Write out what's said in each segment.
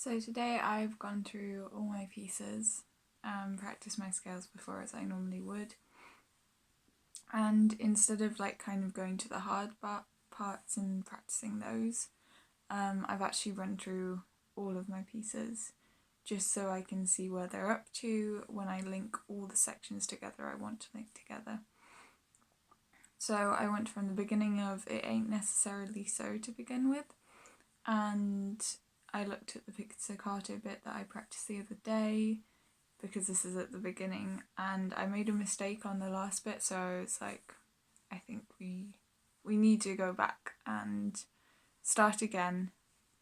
So today I've gone through all my pieces, practiced my scales before as I normally would, and instead of kind of going to the hard parts and practicing those, I've actually run through all of my pieces just so I can see where they're up to when I link all the sections together I want to link together. So I went from the beginning of It Ain't Necessarily So to begin with, and I looked at the pizzicato bit that I practiced the other day because this is at the beginning, and I made a mistake on the last bit, so I was like, I think we need to go back and start again,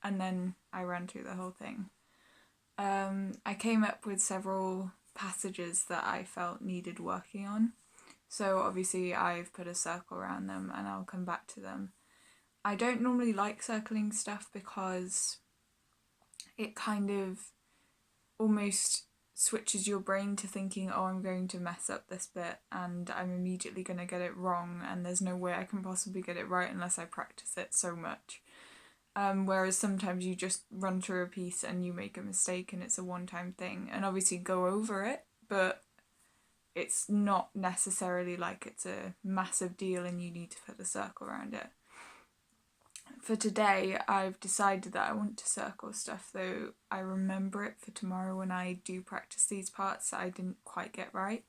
and then I ran through the whole thing. I came up with several passages that I felt needed working on, so obviously I've put a circle around them and I'll come back to them. I don't normally like circling stuff because it kind of almost switches your brain to thinking, oh, I'm going to mess up this bit and I'm immediately going to get it wrong and there's no way I can possibly get it right unless I practice it so much. Whereas sometimes you just run through a piece and you make a mistake and it's a one-time thing, and obviously go over it, but it's not necessarily like it's a massive deal and you need to put a circle around it. For today, I've decided that I want to circle stuff, though I remember it for tomorrow when I do practice these parts that I didn't quite get right.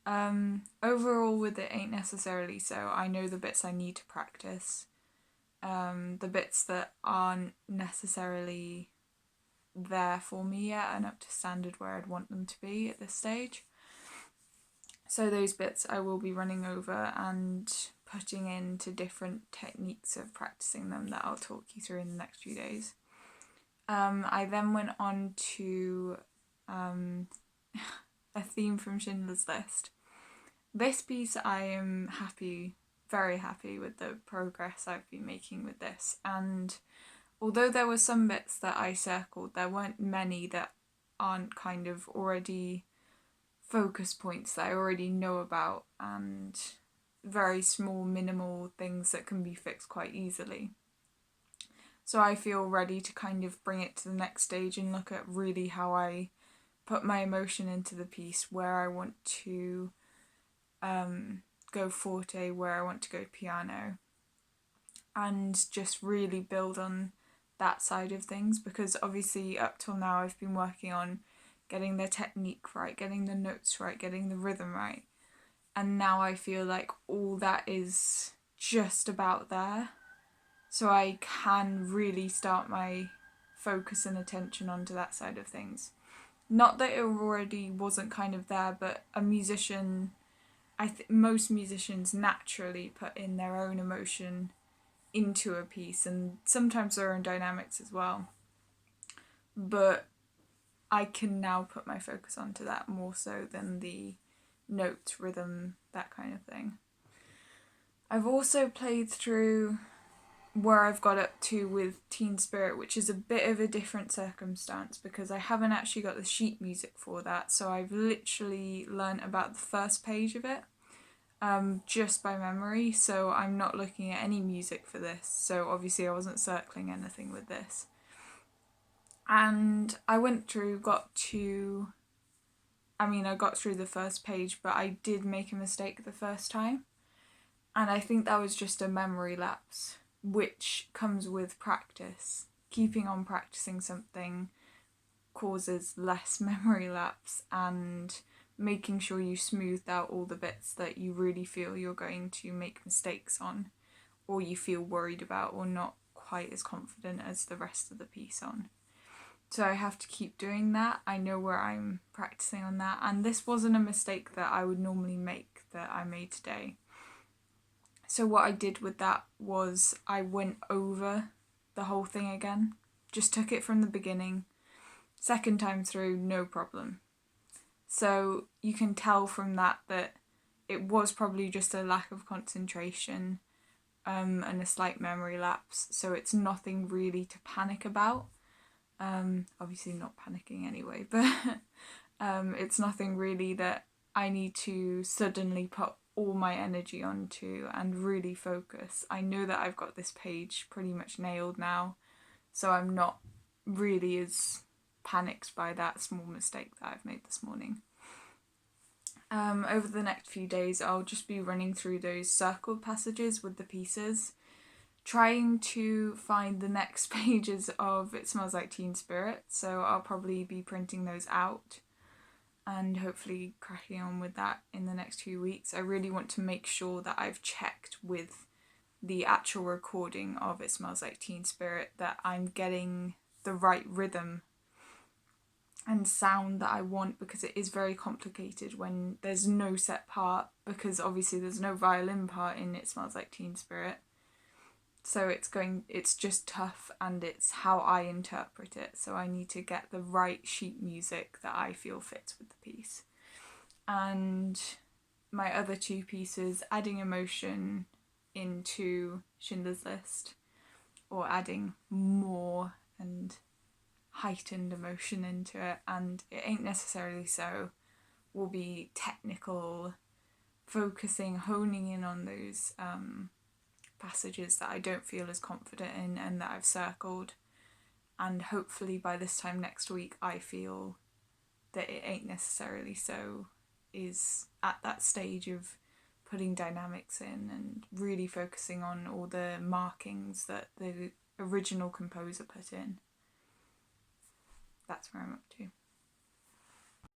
Overall with It Ain't Necessarily So, I know the bits I need to practice. The bits that aren't necessarily there for me yet and up to standard where I'd want them to be at this stage. So those bits I will be running over and putting into different techniques of practicing them that I'll talk you through in the next few days. I then went on to a theme from Schindler's List. This piece I am very happy with the progress I've been making with this, and although there were some bits that I circled, there weren't many that aren't kind of already focus points that I already know about and very small minimal things that can be fixed quite easily. So I feel ready to kind of bring it to the next stage and look at really how I put my emotion into the piece, where I want to go forte, where I want to go piano, and just really build on that side of things, because obviously up till now I've been working on getting the technique right, getting the notes right, getting the rhythm right, and now I feel like all that is just about there, so I can really start my focus and attention onto that side of things. Not that it already wasn't kind of there, but a musician, most musicians naturally put in their own emotion into a piece, and sometimes their own dynamics as well. But I can now put my focus onto that more so than the notes, rhythm, that kind of thing. I've also played through where I've got up to with Teen Spirit, which is a bit of a different circumstance because I haven't actually got the sheet music for that, so I've literally learnt about the first page of it just by memory, so I'm not looking at any music for this, so obviously I wasn't circling anything with this. And I got through the first page, but I did make a mistake the first time, and I think that was just a memory lapse, which comes with practice. Keeping on practicing something causes less memory lapse, and making sure you smoothed out all the bits that you really feel you're going to make mistakes on, or you feel worried about, or not quite as confident as the rest of the piece on. So I have to keep doing that. I know where I'm practicing on that, and this wasn't a mistake that I would normally make that I made today. So what I did with that was I went over the whole thing again, just took it from the beginning, second time through, no problem. So you can tell from that it was probably just a lack of concentration and a slight memory lapse, so it's nothing really to panic about. Obviously not panicking anyway, but it's nothing really that I need to suddenly put all my energy onto and really focus. I know that I've got this page pretty much nailed now, so I'm not really is panicked by that small mistake that I've made this morning. Over the next few days, I'll just be running through those circled passages with the pieces, trying to find the next pages of It Smells Like Teen Spirit, so I'll probably be printing those out and hopefully cracking on with that in the next few weeks. I really want to make sure that I've checked with the actual recording of It Smells Like Teen Spirit that I'm getting the right rhythm and sound that I want, because it is very complicated when there's no set part, because obviously there's no violin part in It Smells Like Teen Spirit. So it's just tough, and it's how I interpret it. So I need to get the right sheet music that I feel fits with the piece. And my other two pieces, adding emotion into Schindler's List, or adding more and heightened emotion into it, and It Ain't Necessarily So, will be technical, honing in on those passages that I don't feel as confident in and that I've circled. And hopefully by this time next week I feel that It Ain't Necessarily So is at that stage of putting dynamics in and really focusing on all the markings that the original composer put in. That's where I'm up to.